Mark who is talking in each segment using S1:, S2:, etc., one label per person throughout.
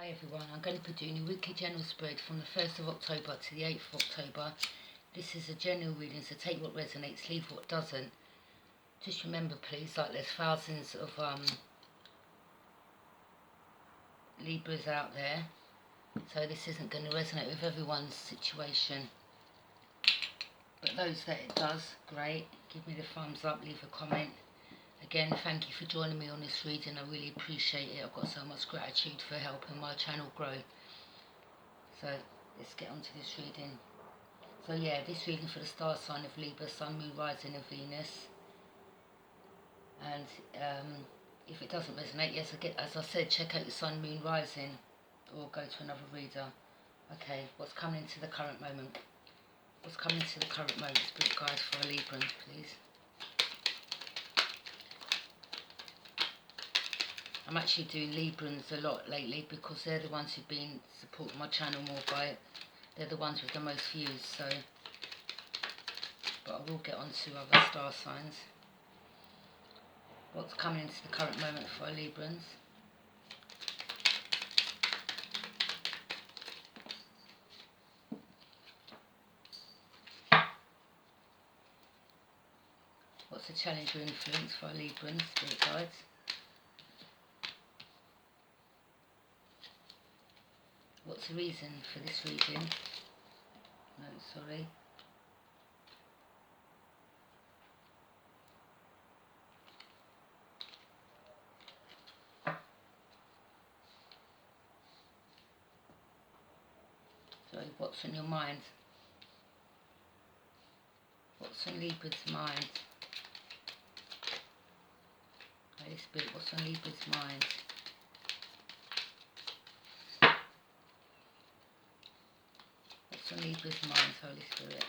S1: Hi everyone, I'm going to be doing a weekly general spread from the 1st of October to the 8th of October. This is a general reading, so take what resonates, leave what doesn't. Just remember please, like there's thousands of Libras out there, so this isn't going to resonate with everyone's situation. But those that it does, great. Give me the thumbs up, leave a comment. Again, thank you for joining me on this reading. I really appreciate it. I've got so much gratitude for helping my channel grow. So let's get on to this reading. So yeah, this reading for the star sign of Libra, Sun, Moon, Rising of Venus. And if it doesn't resonate, yes, as I said, check out your Sun, Moon, Rising, or go to another reader. Okay, what's coming into the current moment? What's coming into the current moment? Spirit guide for a Libran, please. I'm actually doing Librans a lot lately because they're the ones who've been supporting my channel more by it. They're the ones with the most views, so. But I will get on to other star signs. What's coming into the current moment for our Librans? What's the challenge or influence for our Librans, spirit guides? What's the reason for this reading? No, sorry. Sorry, what's on your mind? What's on Libra's mind? Holy Spirit, what's on Libra's mind? What's on Libra's mind, Holy Spirit?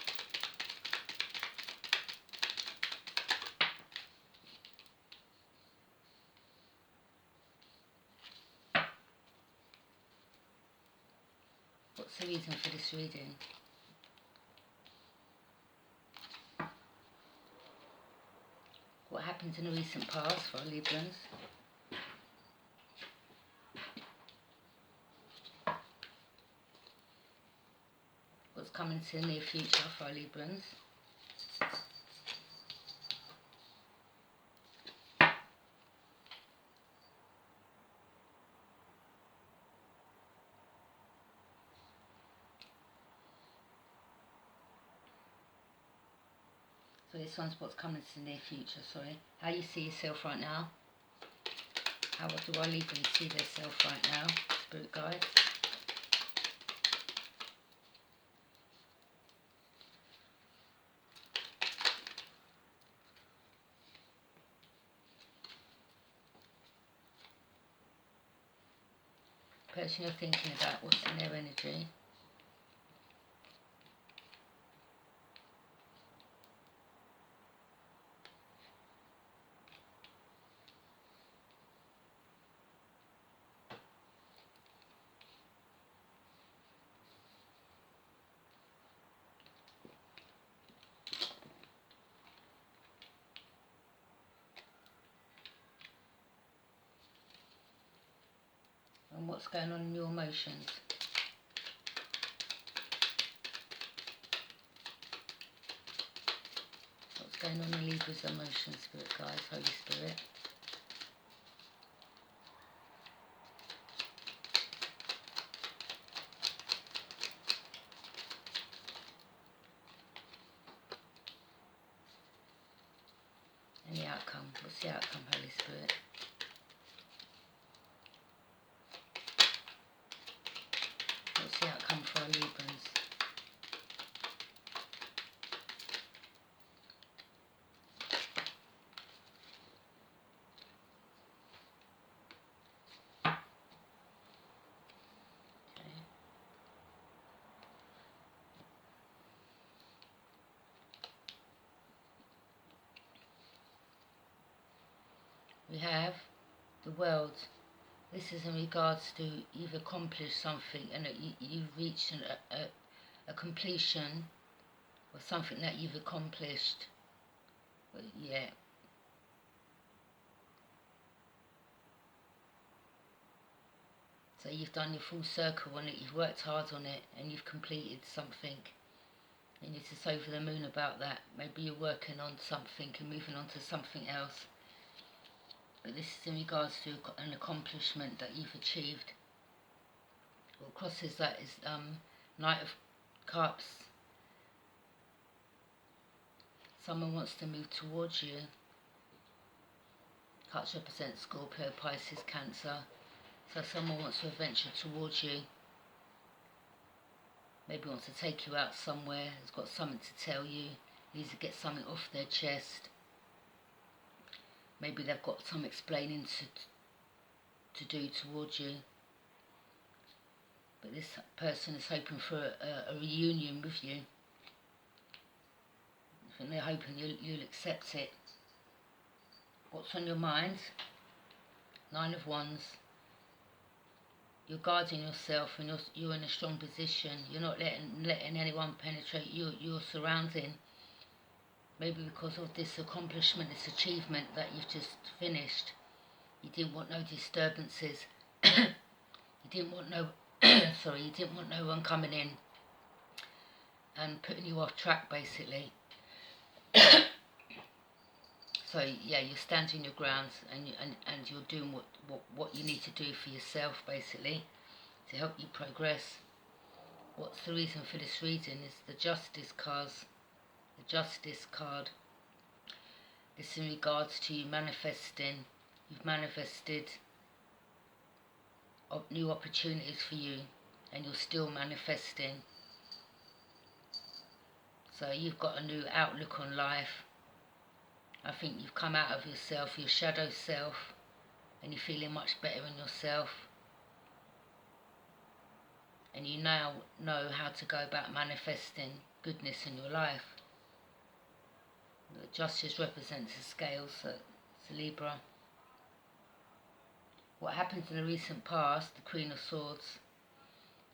S1: What's the reason for this reading? What happened in the recent past for our Librans? What's coming to the near future for our Librans? So this one's what's coming to the near future, sorry. How you see yourself right now? How do our Librans see themselves right now? Spirit guide. Person you're thinking about, what's in their energy? And what's going on in your emotions? What's going on in Libra's emotions, Spirit guides, Holy Spirit? And the outcome. What's the outcome, Holy Spirit? What's the outcome for our Librans? Okay. We have the world. This is in regards to you've accomplished something and you've reached a completion of something that you've accomplished. But yeah. So you've done your full circle on it, you've worked hard on it, and you've completed something. And you're just over the moon about that. Maybe you're working on something and moving on to something else. But this is in regards to an accomplishment that you've achieved. What crosses that is Knight of Cups. Someone wants to move towards you. Cups represent Scorpio, Pisces, Cancer. So someone wants to venture towards you. Maybe wants to take you out somewhere, has got something to tell you, needs to get something off their chest. Maybe they've got some explaining to do towards you. But this person is hoping for a reunion with you. I think they're hoping you'll accept it. What's on your mind? 9 of Wands. You're guarding yourself, and you're in a strong position. You're not letting anyone penetrate your surrounding. Maybe because of this accomplishment, this achievement that you've just finished. You didn't want no disturbances. You didn't want no you didn't want no one coming in and putting you off track, basically. So yeah, you're standing your ground, and you're doing what you need to do for yourself, basically, to help you progress. What's the reason for this reading is the Justice cards. The Justice card. This in regards to you manifesting. You've manifested new opportunities for you, and you're still manifesting. So you've got a new outlook on life. I think you've come out of yourself, your shadow self, and you're feeling much better in yourself. And you now know how to go about manifesting goodness in your life. The Justice represents the scales, so it's a Libra. What happened in the recent past, the Queen of Swords,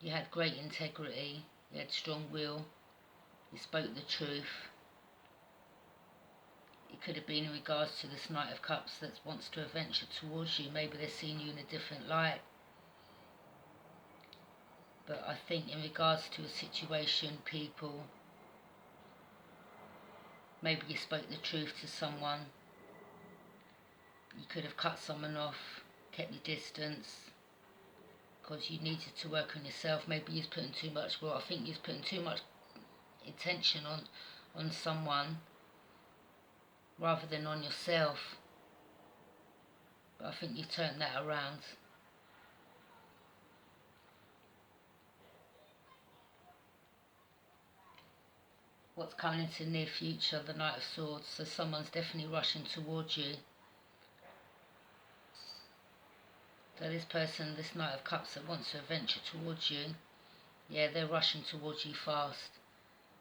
S1: you had great integrity, you had strong will, you spoke the truth. It could have been in regards to this Knight of Cups that wants to venture towards you. Maybe they're seeing you in a different light. But I think in regards to a situation, people, maybe you spoke the truth to someone. You could have cut someone off, kept your distance, because you needed to work on yourself. Maybe you're putting too much, well, I think you're putting too much attention on someone rather than on yourself. But I think you've turned that around. What's coming into the near future, the Knight of Swords, so someone's definitely rushing towards you. So this person, this Knight of Cups that wants to venture towards you, yeah, they're rushing towards you fast.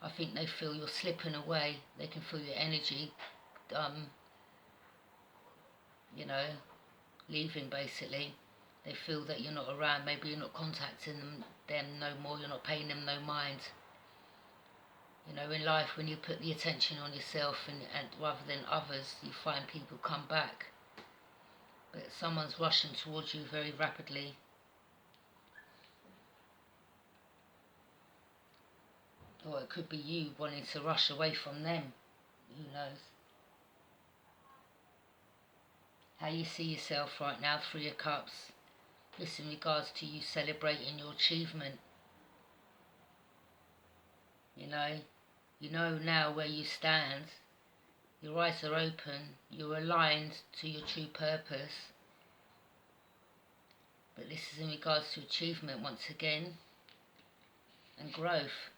S1: I think they feel you're slipping away. They can feel your energy, leaving, basically. They feel that you're not around. Maybe you're not contacting them no more. You're not paying them no mind. You know, in life, when you put the attention on yourself and rather than others, you find people come back. But someone's rushing towards you very rapidly. Or it could be you wanting to rush away from them. Who knows? How you see yourself right now, 3 of Cups. This in regards to you celebrating your achievement. You know now where you stand. Your eyes are open. You're aligned to your true purpose. But this is in regards to achievement once again. And growth.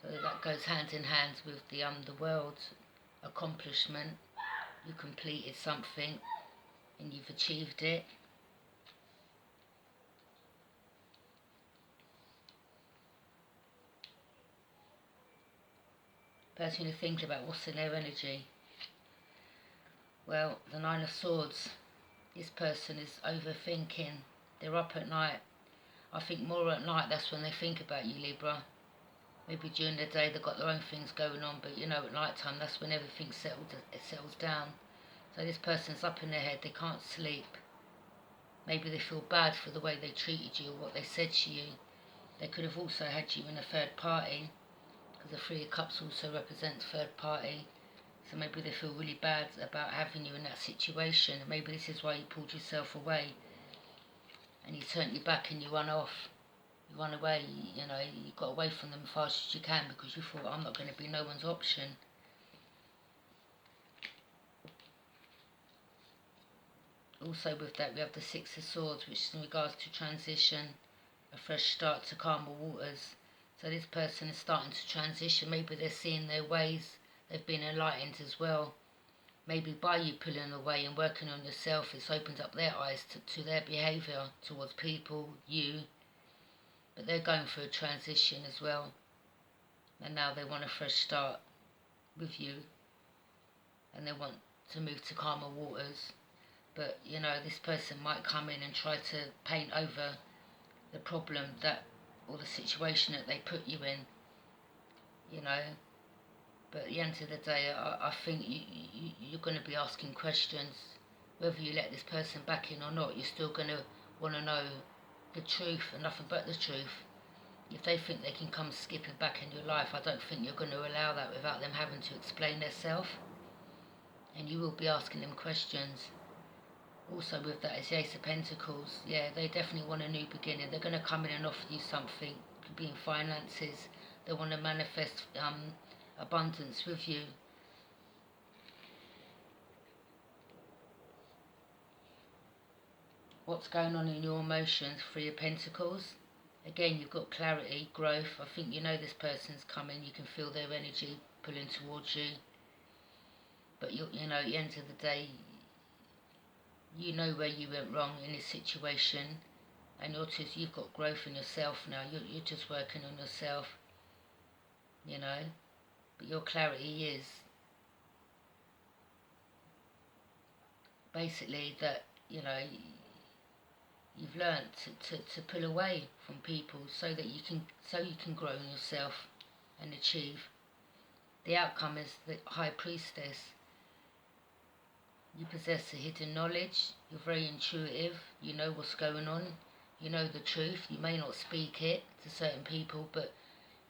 S1: So that goes hand in hand with the world accomplishment. You completed something and you've achieved it. Person who thinks about what's in their energy. Well, the 9 of Swords. This person is overthinking. They're up at night. I think more at night, that's when they think about you, Libra. Maybe during the day they've got their own things going on, but at night time, that's when everything settles down. So this person's up in their head, they can't sleep. Maybe they feel bad for the way they treated you or what they said to you. They could have also had you in a third party, because the Three of Cups also represents third party. So maybe they feel really bad about having you in that situation. Maybe this is why you pulled yourself away and you turned your back and you run off. You run away, you know, you got away from them as fast as you can because you thought, I'm not going to be no one's option. Also with that, we have the Six of Swords, which is in regards to transition, a fresh start to calmer waters. So this person is starting to transition. Maybe they're seeing their ways. They've been enlightened as well. Maybe by you pulling away and working on yourself, it's opened up their eyes to their behaviour towards people, you. But they're going through a transition as well. And now they want a fresh start with you. And they want to move to calmer waters. But, you know, this person might come in and try to paint over the problem that, or the situation that they put you in, you know. But at the end of the day, I think you're going to be asking questions. Whether you let this person back in or not, you're still going to want to know the truth and nothing but the truth. If they think they can come skipping back in your life, I don't think you're going to allow that without them having to explain themselves. And you will be asking them questions. Also with that is the Ace of Pentacles. Yeah, they definitely want a new beginning. They're going to come in and offer you something. Could be in finances. They want to manifest abundance with you. What's going on in your emotions? Three of Pentacles. Again, you've got clarity, growth. I think you know this person's coming. You can feel their energy pulling towards you. But you know, at the end of the day, you know where you went wrong in this situation, and you've got growth in yourself now. You're just working on yourself, you know. But your clarity is basically that, you know, you've learned to pull away from people so that you can grow in yourself and achieve. The outcome is the High Priestess. You possess a hidden knowledge. You're very intuitive. You know what's going on. You know the truth. You may not speak it to certain people, but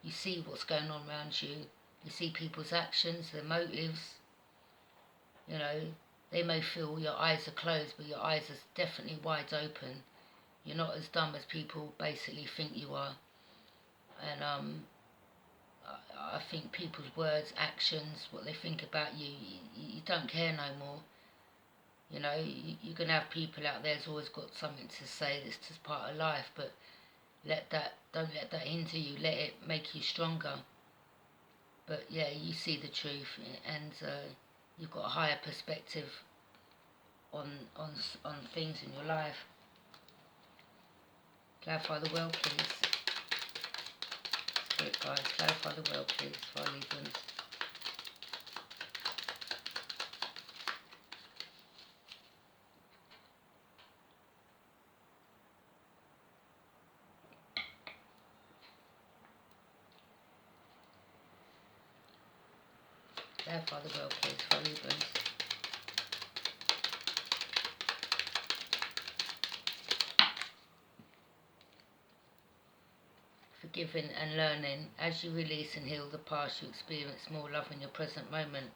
S1: you see what's going on around you. You see people's actions, their motives. You know, they may feel your eyes are closed, but your eyes are definitely wide open. You're not as dumb as people basically think you are. And I think people's words, actions, what they think about you, you don't care no more. You know, you're going to have people out there who's always got something to say. That's just part of life. But don't let that hinder you. Let it make you stronger. But yeah, you see the truth, and you've got a higher perspective on things in your life. Clarify the world, please. Spirit guides, clarify the world, please, for our Librans. Clarify the world, please, for our Librans. Forgiving and learning. As you release and heal the past, you experience more love in your present moment.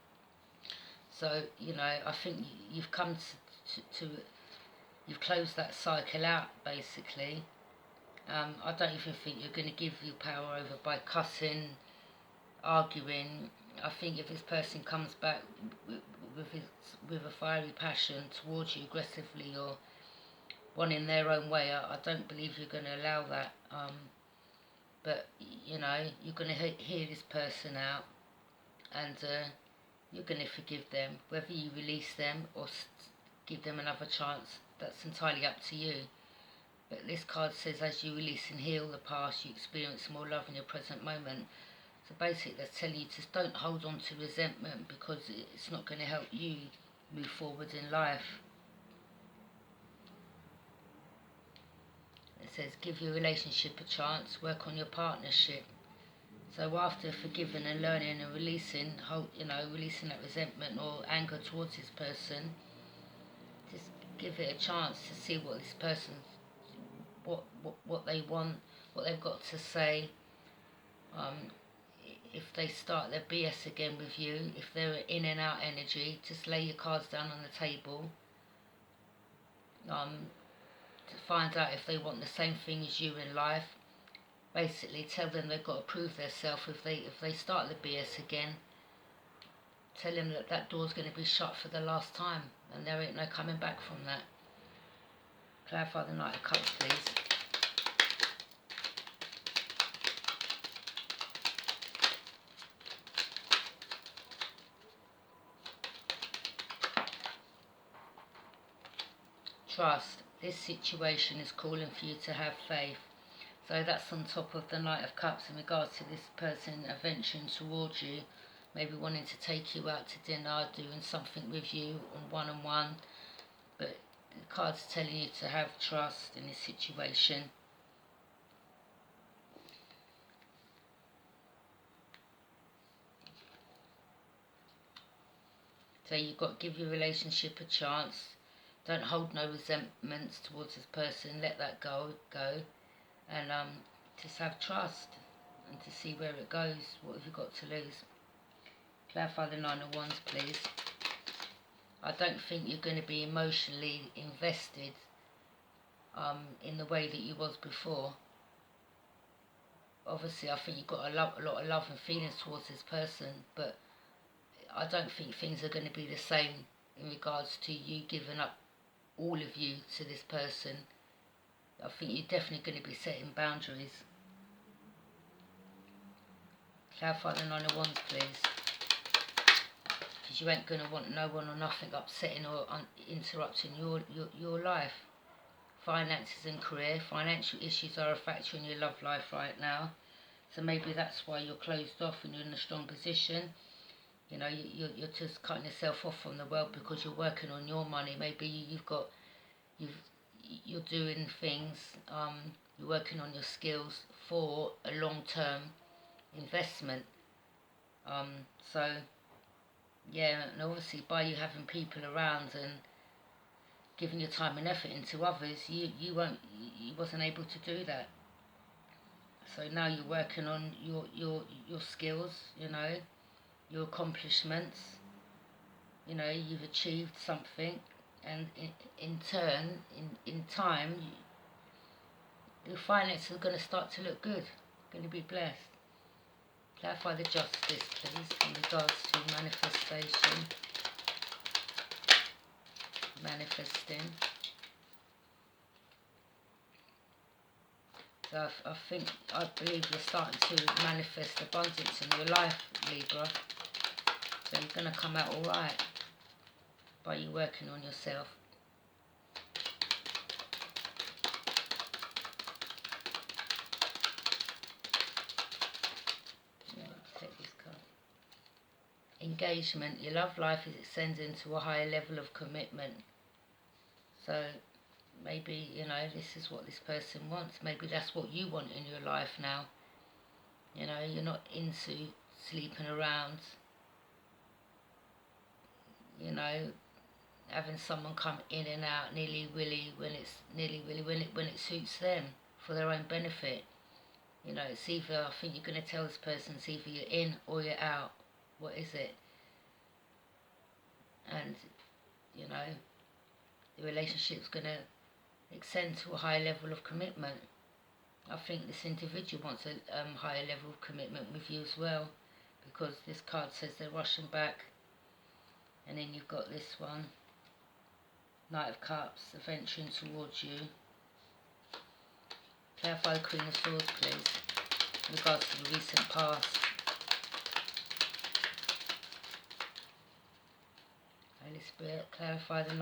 S1: So, you know, I think you've come to you've closed that cycle out, basically. I don't even think you're going to give your power over by cussing, arguing. I think if this person comes back with a fiery passion towards you aggressively or wanting their own way, I don't believe you're going to allow that. But, you know, you're going to hear this person out, and you're going to forgive them. Whether you release them or give them another chance, that's entirely up to you. But this card says, as you release and heal the past, you experience more love in your present moment. So basically, that's telling you just don't hold on to resentment, because it's not going to help you move forward in life. It says, give your relationship a chance, work on your partnership. So after forgiving and learning and releasing that resentment or anger towards this person, just give it a chance to see what this person, what they want, what they've got to say. If they start their BS again with you, if they're in and out energy, just lay your cards down on the table. To find out if they want the same thing as you in life. Basically, tell them they've got to prove themselves. If they start the BS again, tell them that that door's going to be shut for the last time, and there ain't no coming back from that. Clarify the Knight of Cups, please. Trust. This situation is calling for you to have faith. So that's on top of the Knight of Cups in regards to this person adventuring towards you, maybe wanting to take you out to dinner, doing something with you on one-on-one. But the card's telling you to have trust in this situation. So you've got to give your relationship a chance. Don't hold no resentments towards this person. Let that go. And just have trust and to see where it goes. What have you got to lose? Clarify the Nine of Wands, please. I don't think you're going to be emotionally invested in the way that you was before. Obviously, I think you've got a lot of love and feelings towards this person, but I don't think things are going to be the same in regards to you giving up all of you to this person. I think you're definitely going to be setting boundaries. Clarify the Nine of Wands, please. Because you ain't going to want no one or nothing upsetting or interrupting your life. Finances and career. Financial issues are a factor in your love life right now. So maybe that's why you're closed off and you're in a strong position. You know, you're just cutting yourself off from the world because you're working on your money. Maybe you're doing things, you're working on your skills for a long-term investment. So yeah, and obviously by you having people around and giving your time and effort into others, you wasn't able to do that. So now you're working on your skills, you know, your accomplishments. You know, you've achieved something, and in turn, in time, your finances are going to start to look good, going to be blessed. Clarify the Justice, please, in regards to manifestation. Manifesting. So I believe you're starting to manifest abundance in your life, Libra. So you're going to come out alright by you working on yourself. Take this card. Engagement. Your love life is ascending to a higher level of commitment. So maybe, you know, this is what this person wants. Maybe that's what you want in your life now. You know, you're not into sleeping around. You know, having someone come in and out nilly-willy when it suits them for their own benefit. You know, it's either, I think you're going to tell this person, it's either you're in or you're out. What is it? And, you know, the relationship's going to extend to a higher level of commitment. I think this individual wants a higher level of commitment with you as well, because this card says they're rushing back. And then you've got this one, Knight of Cups, adventuring towards you. Clarify the Queen of Swords, please, in regards to the recent past. Holy Spirit, clarify the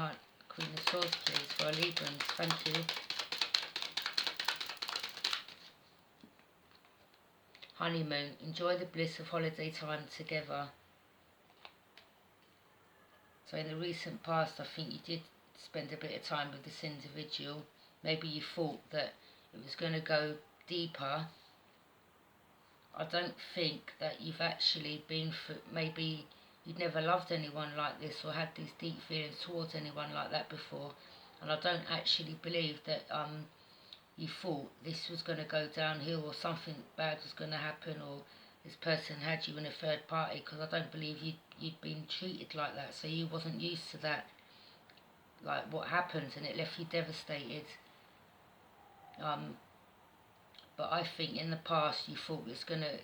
S1: Queen of Swords, please, for our Librans. Thank you. Honeymoon. Enjoy the bliss of holiday time together. So in the recent past, I think you did spend a bit of time with this individual. Maybe you thought that it was going to go deeper. I don't think that you've actually been through, maybe you'd never loved anyone like this or had these deep feelings towards anyone like that before. And I don't actually believe that you thought this was going to go downhill or something bad was going to happen, or this person had you in a third party, because I don't believe you'd been treated like that, so you wasn't used to that, like what happened, and it left you devastated. But I think in the past you thought it was going to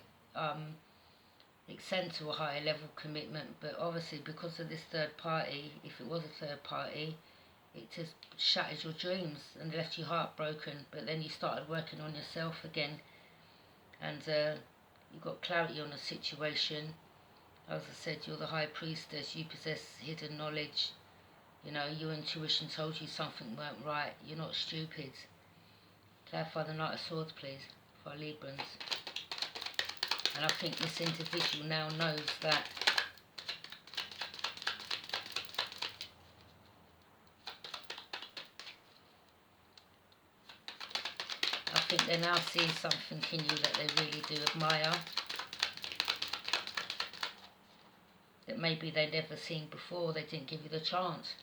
S1: extend to a higher level commitment, but obviously because of this third party, if it was a third party, it just shattered your dreams and left you heartbroken. But then you started working on yourself again, and you got clarity on the situation. As I said, you're the high priestess, you possess hidden knowledge. You know, your intuition told you something weren't right. You're not stupid. Clarify the Knight of Swords, please, for our Librans. And I think this individual now knows that I think they're now seeing something in you that they really do admire, that maybe they'd never seen before, they didn't give you the chance.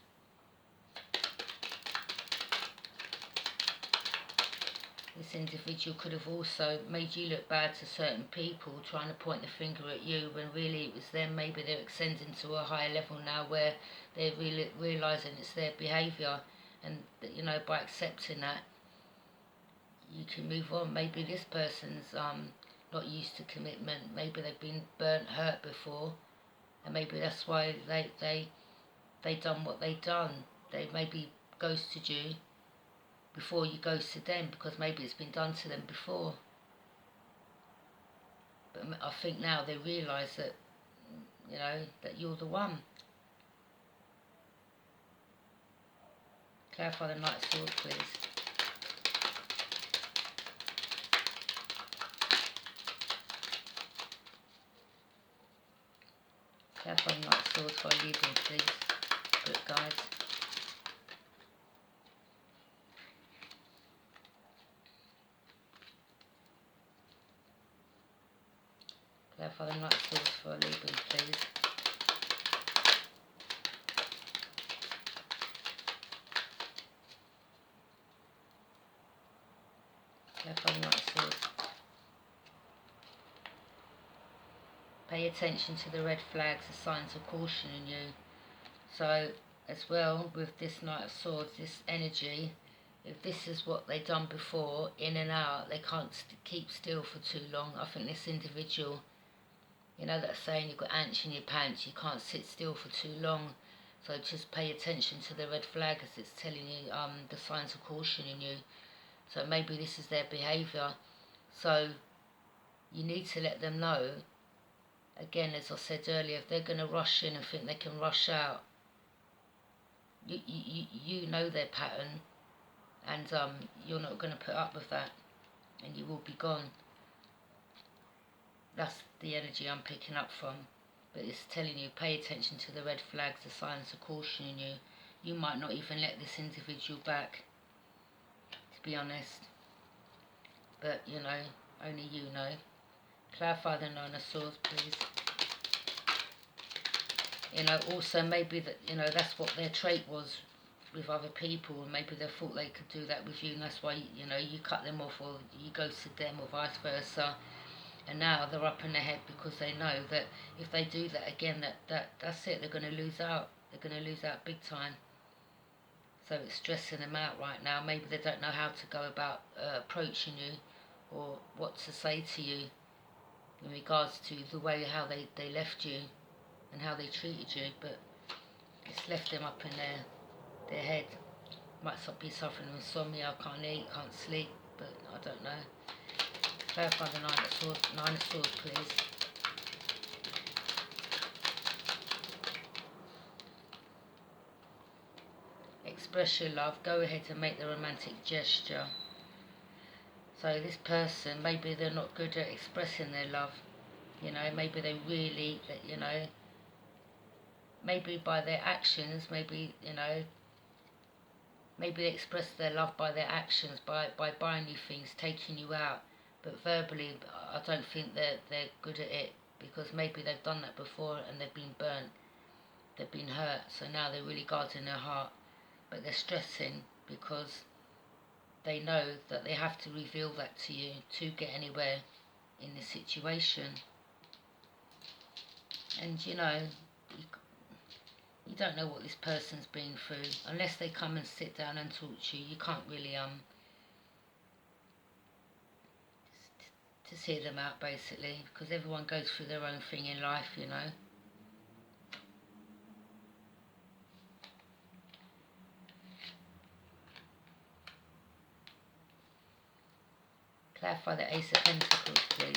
S1: This individual could have also made you look bad to certain people, trying to point the finger at you when really it was them. Maybe they're extending to a higher level now where they're really realising it's their behaviour, and that, you know, by accepting that, you can move on. Maybe this person's not used to commitment. Maybe they've been burnt, hurt before, and maybe that's why they done what they done. They maybe ghosted you before you ghosted them, because maybe it's been done to them before. But I think now they realise that, you know, that you're the one. Clarify the Knight of Swords, please. Clarify the Knight of Swords for our Libra, please. Good guys. Clarify the Knight of Swords for our Libra, please. Clarify the Knight of Swords. Pay attention to the red flags, the signs of caution in you. So, as well, with this Knight of Swords, this energy, if this is what they've done before, in and out, they can't keep still for too long. I think this individual, you know that saying, you've got ants in your pants, you can't sit still for too long. So just pay attention to the red flag as it's telling you the signs of caution in you. So maybe this is their behaviour. So you need to let them know, again, as I said earlier, if they're going to rush in and think they can rush out, you know their pattern, and you're not going to put up with that, and you will be gone. That's the energy I'm picking up from. But it's telling you, pay attention to the red flags, the signs of caution in you. You might not even let this individual back, to be honest. But, you know, only you know. Clarify the Nine of Swords, please. You know, also maybe that, you know, that's what their trait was with other people, and maybe they thought they could do that with you, and that's why, you know, you cut them off, or you ghosted them, or vice versa. And now they're up in their head because they know that if they do that again, that's it, they're going to lose out. They're going to lose out big time. So it's stressing them out right now. Maybe they don't know how to go about approaching you, or what to say to you in regards to the way how they left you and how they treated you. But it's left them up in their head. Might be suffering from insomnia, can't eat, can't sleep, but I don't know. Clarify the Nine of Swords, please. Express your love. Go ahead and make the romantic gesture. So this person, maybe they're not good at expressing their love. You know, maybe they really, you know, maybe by their actions, maybe, you know, maybe they express their love by their actions, by buying you things, taking you out. But verbally, I don't think they're good at it, because maybe they've done that before and they've been burnt, they've been hurt, so now they're really guarding their heart. but they're stressing because they know that they have to reveal that to you to get anywhere in this situation. And you know, you don't know what this person's been through unless they come and sit down and talk to you. You can't really just hear them out, basically, because everyone goes through their own thing in life, you know. Clarify the Ace of Pentacles, please.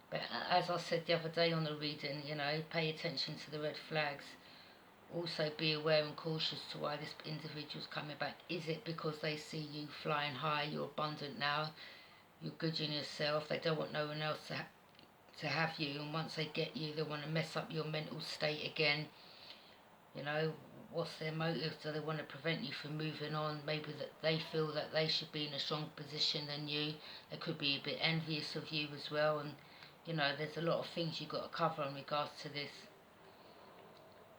S1: But as I said the other day on the reading, you know, pay attention to the red flags. Also be aware and cautious to why this individual's coming back. Is it because they see you flying high, you're abundant now, you're good in yourself, they don't want no one else to have you, and once they get you, they want to mess up your mental state again? You know, what's their motive? Do they want to prevent you from moving on? Maybe that they feel that they should be in a stronger position than you. They could be a bit envious of you as well, and you know, there's a lot of things you've got to cover in regards to this.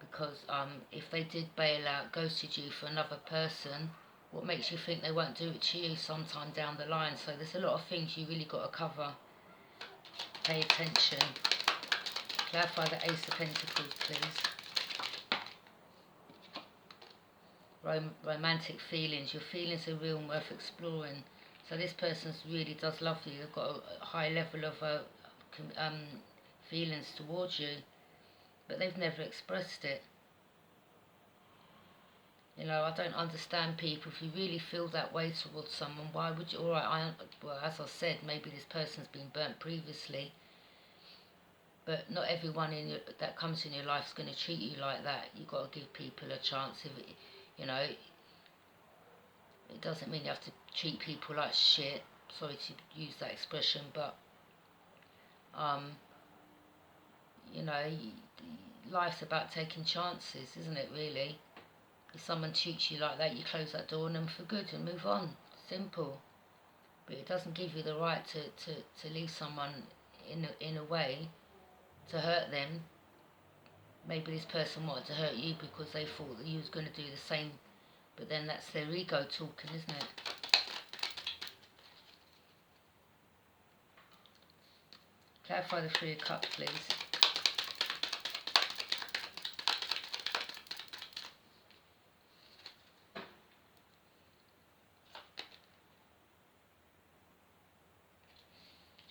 S1: Because if they did bail out, ghosted you for another person, what makes you think they won't do it to you sometime down the line? So there's a lot of things you really got to cover. Pay attention. Clarify the Ace of Pentacles, please. Romantic feelings. Your feelings are real and worth exploring. So this person really does love you. They've got a high level of feelings towards you, but they've never expressed it. You know, I don't understand people. If you really feel that way towards someone, why would you? Alright, well, as I said, maybe this person's been burnt previously, but not everyone that comes in your life is going to treat you like that. You've got to give people a chance. If it, you know, it doesn't mean you have to treat people like shit. Sorry to use that expression, but you know, life's about taking chances, isn't it, really? If someone treats you like that, you close that door on them for good and move on. Simple. But it doesn't give you the right to leave someone in a way to hurt them. Maybe this person wanted to hurt you because they thought that you was going to do the same, but then that's their ego talking, isn't it? Clarify the Three of Cups, please.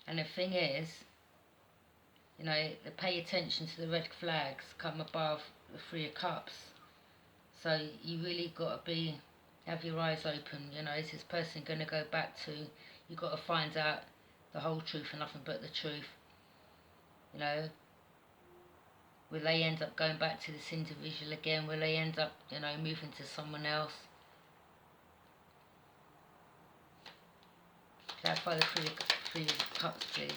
S1: And the thing is, you know, pay attention to the red flags come above the Three of Cups. So you really got to have your eyes open. You know, is this person going to go back to? You got to find out the whole truth and nothing but the truth. You know, will they end up going back to this individual again? Will they end up, you know, moving to someone else? Clarify the Three of Cups, please.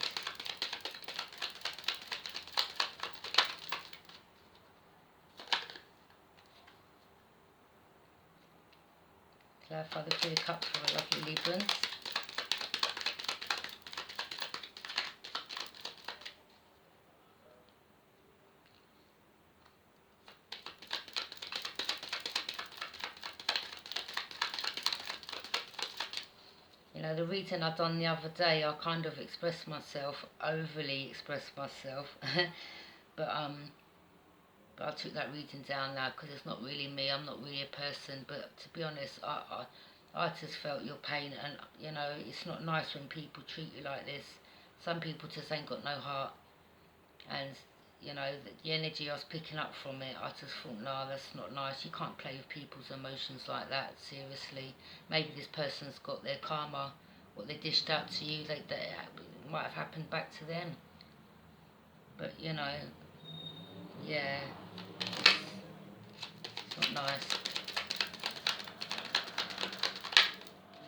S1: Clarify the Three of Cups for our lovely Librans. You know, the reading I done the other day, I kind of expressed myself, overly expressed myself, but I took that reading down now because it's not really me. I'm not really a person. But to be honest, I just felt your pain, and you know, it's not nice when people treat you like this. Some people just ain't got no heart, and you know, the energy I was picking up from it, I just thought, no, that's not nice. You can't play with people's emotions like that, seriously. Maybe this person's got their karma, what they dished out to you, that might have happened back to them. But, you know, yeah, it's not nice.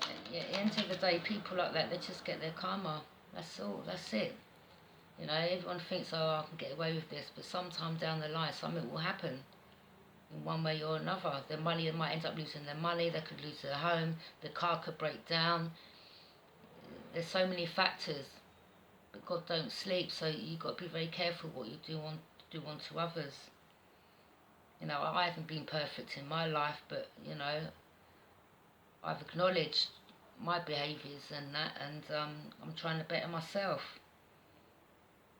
S1: At the end of the day, people like that, they just get their karma. That's all, that's it. You know, everyone thinks, oh, I can get away with this, but sometime down the line, something will happen in one way or another. Their money, they might end up losing their money, they could lose their home, the car could break down. There's so many factors, but God don't sleep, so you've got to be very careful what you do onto others. You know, I haven't been perfect in my life, but, you know, I've acknowledged my behaviours and that, and I'm trying to better myself.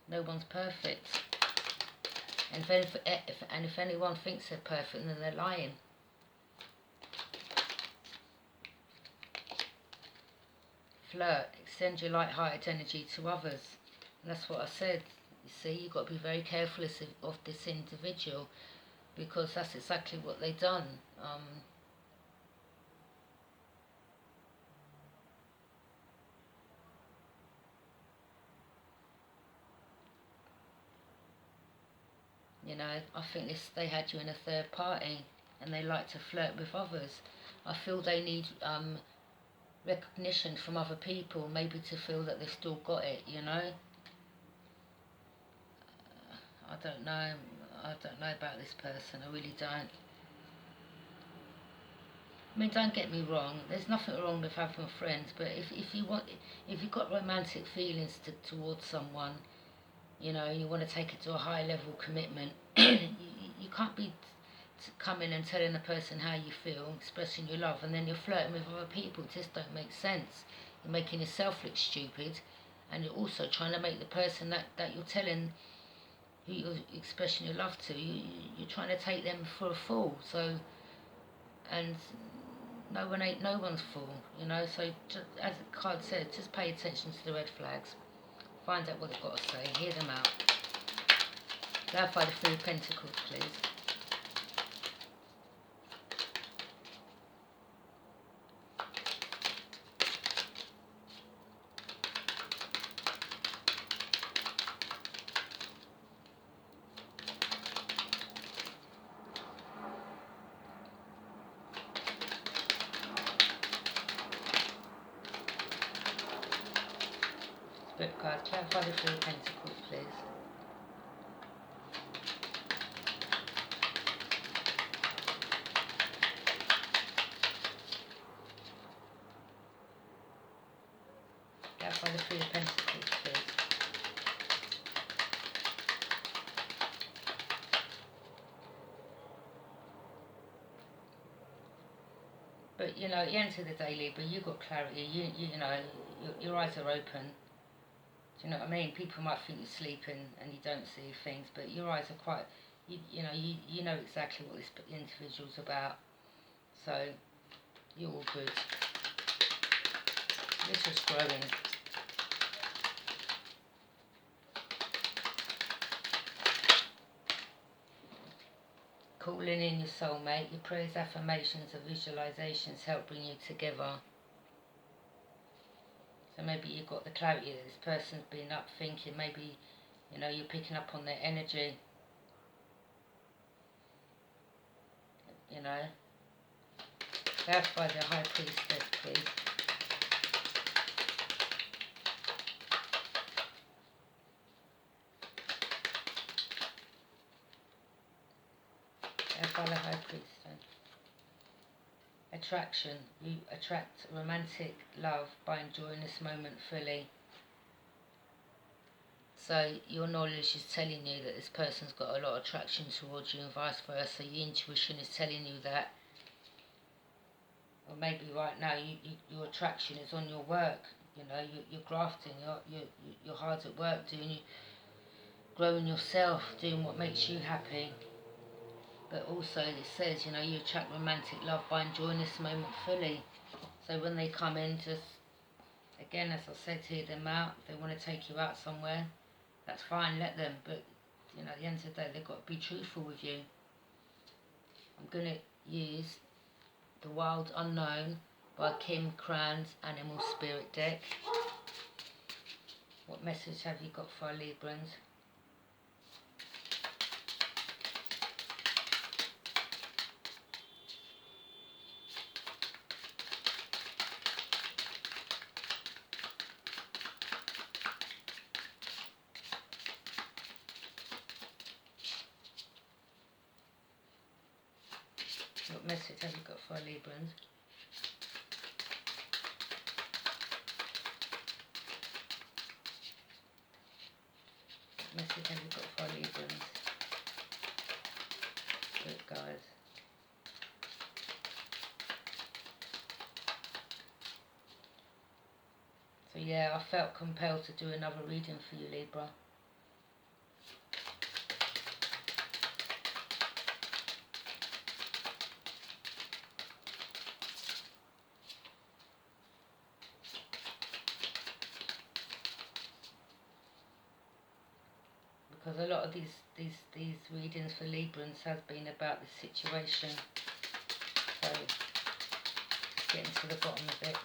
S1: No one's perfect. And if anyone thinks they're perfect, then they're lying. Flirt, extend your light-hearted energy to others. And that's what I said. You see, you've got to be very careful of this individual, because that's exactly what they've done. You know, I think they had you in a third party, and they like to flirt with others. I feel they need recognition from other people, maybe to feel that they've still got it, you know. I don't know. I don't know about this person. I really don't. I mean, don't get me wrong. There's nothing wrong with having friends, but if you've got romantic feelings towards someone, you know, you want to take it to a high level commitment, you can't be coming and telling the person how you feel, expressing your love, and then you're flirting with other people. It just don't make sense. You're making yourself look stupid, and you're also trying to make the person that you're telling, who you're expressing your love to, you're trying to take them for a fool. So, and no one's fool, you know. So, just, as the card said, just pay attention to the red flags. Find out what they've got to say. Hear them out. Clarify the Three of Pentacles, please. Spirit guide, clarify the Three of Pentacles, please. Clarify the Three of Pentacles, please. But, you know, at the end of the day, Libra, you've got clarity. You know, your eyes are open. Do you know what I mean? People might think you're sleeping and you don't see things, but your eyes are quite, you know exactly what this individual's about. So, you're all good. You're just growing. Calling in your soulmate. Your prayers, affirmations and visualizations help bring you together. So maybe you've got the clarity that this person's been up thinking. Maybe, you know, you're picking up on their energy. You know. Clarify the High Priestess, please. Clarify the High Priestess. Attraction. You attract romantic love by enjoying this moment fully. So your knowledge is telling you that this person's got a lot of attraction towards you and vice versa. Your intuition is telling you that. Or maybe right now your attraction is on your work. You know, you're grafting, you're hard at work, growing yourself, doing what makes you happy. But also it says, you know, you attract romantic love by enjoying this moment fully. So when they come in, just, again, as I said, hear them out. If they want to take you out somewhere, that's fine, let them. But, you know, at the end of the day, they've got to be truthful with you. I'm going to use The Wild Unknown by Kim Cran's Animal Spirit deck. What message have you got for our Librans? What message have you got for our Librans? message have you got for our Librans? Good, guys. So yeah, I felt compelled to do another reading for you, Libra. Because a lot of these readings for Librans has been about the situation. So just getting to the bottom of it.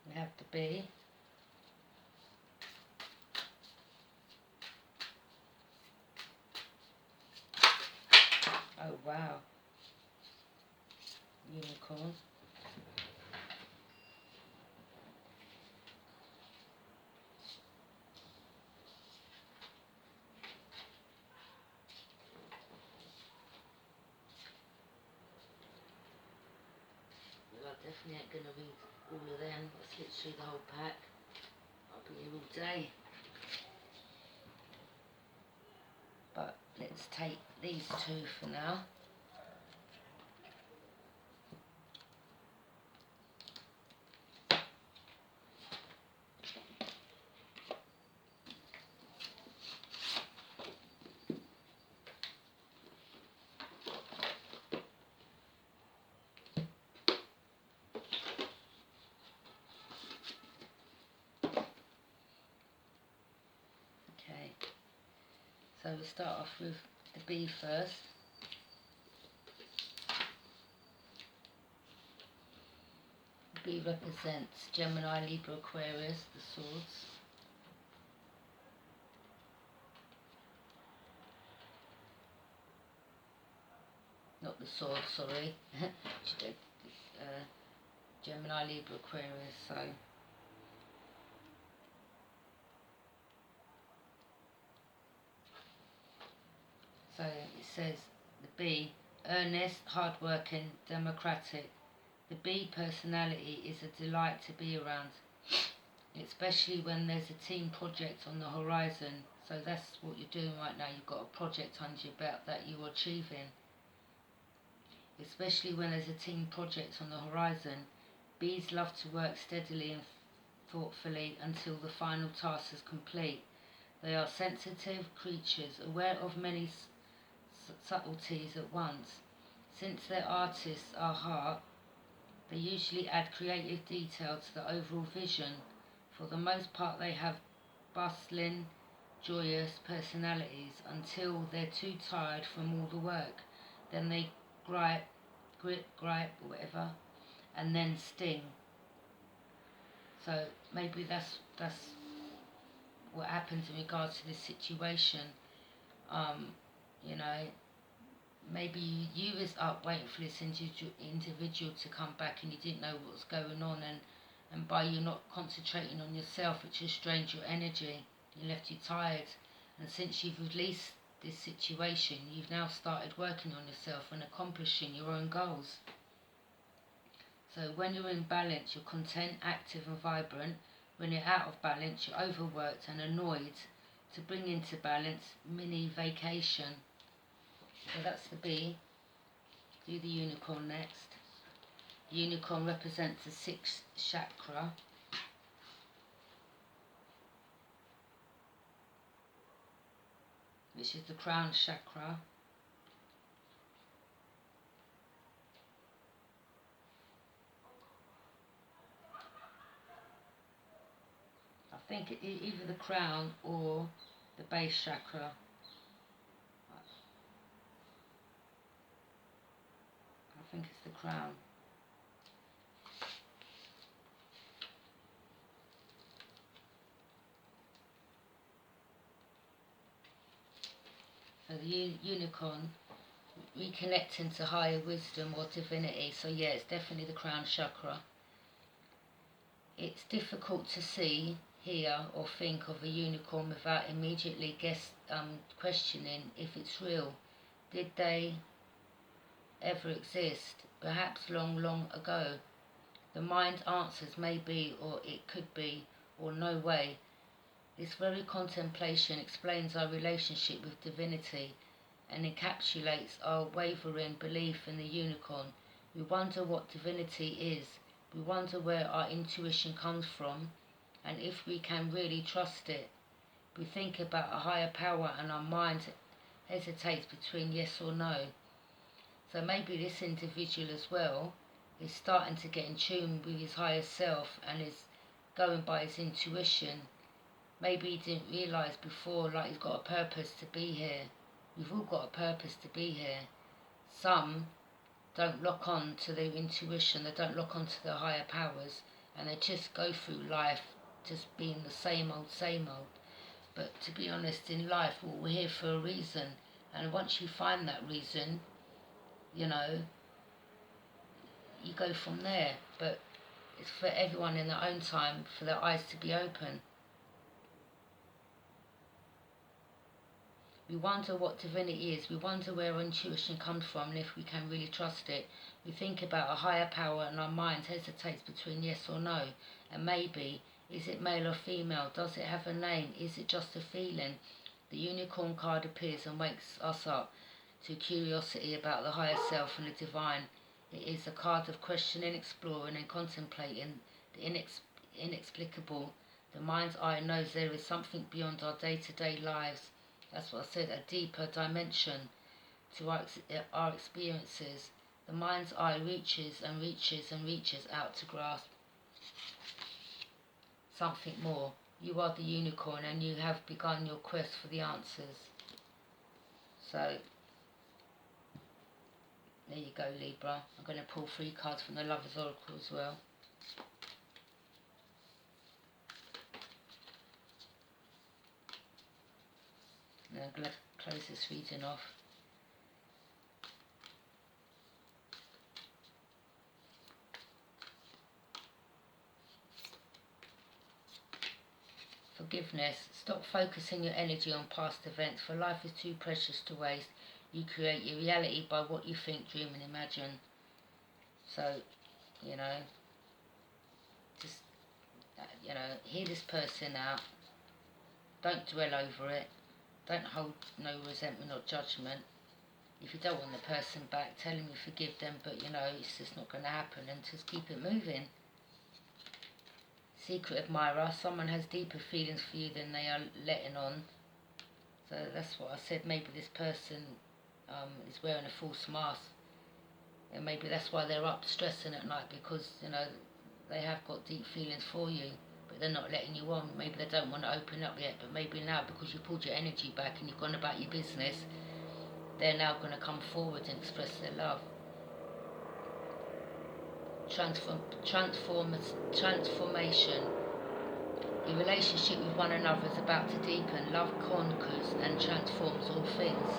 S1: We have the bee. Oh wow. Unicorn. Well, I definitely ain't going to read all of them. That's literally the whole pack. I'll be here all day. But let's take these two for now. Okay. So we'll start off with the bee first. The bee represents Gemini, Libra, Aquarius, the swords. Not the sword, sorry. Gemini, Libra, Aquarius, so it says the bee, earnest, hardworking, democratic. The bee personality is a delight to be around, especially when there's a team project on the horizon. So that's what you're doing right now. You've got a project under your belt that you're achieving. Especially when there's a team project on the horizon, bees love to work steadily and thoughtfully until the final task is complete. They are sensitive creatures, aware of many subtleties at once. Since their artists are heart, they usually add creative detail to the overall vision. For the most part, they have bustling, joyous personalities until they're too tired from all the work. Then they gripe, or whatever, and then sting. So maybe that's what happens in regards to this situation. You know, maybe you was up waiting for this individual to come back and you didn't know what was going on, and by you not concentrating on yourself, it just drained your energy. It left you tired. And since you've released this situation, you've now started working on yourself and accomplishing your own goals. So when you're in balance, you're content, active and vibrant. When you're out of balance, you're overworked and annoyed. To bring into balance, mini vacation. So that's the bee. Do the unicorn next. The unicorn represents the 6th chakra. Which is the crown chakra. I think either the crown or the base chakra. I think it's the crown. So the unicorn reconnecting to higher wisdom or divinity. So yeah, it's definitely the crown chakra. It's difficult to see, hear or think of a unicorn without immediately questioning if it's real. Did they ever exist? Perhaps long, long ago. The mind answers maybe, or it could be, or no way. This very contemplation explains our relationship with divinity and encapsulates our wavering belief in the unicorn. We wonder what divinity is. We wonder where our intuition comes from and if we can really trust it. We think about a higher power and our mind hesitates between yes or no. So maybe this individual as well is starting to get in tune with his higher self and is going by his intuition. Maybe he didn't realise before, like, he's got a purpose to be here. We've all got a purpose to be here. Some don't lock on to their intuition, they don't lock on to their higher powers, and they just go through life just being the same old, same old. But to be honest, in life, we're here for a reason, and once you find that reason, you know, you go from there. But it's for everyone in their own time, for their eyes to be open. We wonder what divinity is. We wonder where our intuition comes from and if we can really trust it. We think about a higher power and our mind hesitates between yes or no. And maybe, is it male or female? Does it have a name? Is it just a feeling? The unicorn card appears and wakes us up to curiosity about the higher self and the divine. It is a card of questioning, exploring and contemplating the inexplicable. The mind's eye knows there is something beyond our day-to-day lives. That's what I said, a deeper dimension to our experiences. The mind's eye reaches and reaches and reaches out to grasp something more. You are the unicorn and you have begun your quest for the answers. So, there you go, Libra. I'm going to pull 3 cards from the Lover's Oracle as well. And I'm going to close this reading off. Forgiveness. Stop focusing your energy on past events, for life is too precious to waste. You create your reality by what you think, dream and imagine. So, you know, just, hear this person out. Don't dwell over it. Don't hold no resentment or judgment. If you don't want the person back, tell them you forgive them, but it's just not going to happen, and just keep it moving. Secret admirer. Someone has deeper feelings for you than they are letting on. So that's what I said. Maybe this person is wearing a false mask, and maybe that's why they're up stressing at night, because they have got deep feelings for you, but they're not letting you on. Maybe they don't want to open up yet, but maybe now, because you pulled your energy back and you've gone about your business, they're now going to come forward and express their love. Transformation. Your relationship with one another is about to deepen. Love conquers and transforms all things.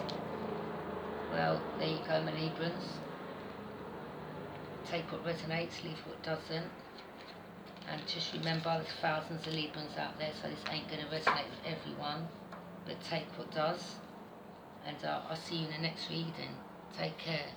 S1: Well, there you go, my Librans. Take what resonates, leave what doesn't. And just remember, there's thousands of Librans out there, so this ain't going to resonate with everyone. But take what does. And I'll see you in the next reading. Take care.